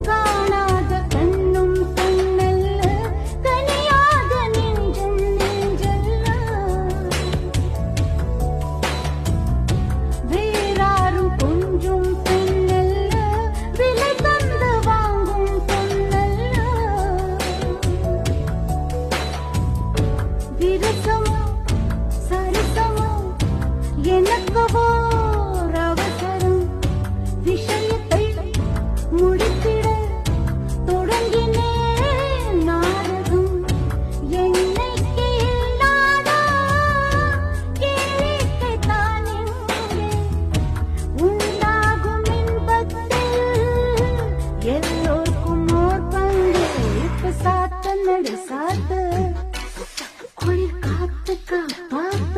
காணாத கண்ணும் கண்ணல்ல தனியாக நெஞ்சும் நெஞ்சல்ல வேறாரும் கொஞ்சும் பெண்ணல்ல விலை தந்து வாங்கும் பொன்னல்ல விரசமோ சரிசமோ எனக்கு ஓர் அவசரம் விஷயத்தை முடித்திட தொடங்கினேன் நாடகம் என்னைக்கு இல்லாத கேளிக்கை தான் இங்கே உண்டாகும் இன்பத்தில் எல்லோருக்கும் ஓர் பங்கு இப்ப சாத்த நடு சாத்து குளிர் காத்து காப்பாத்து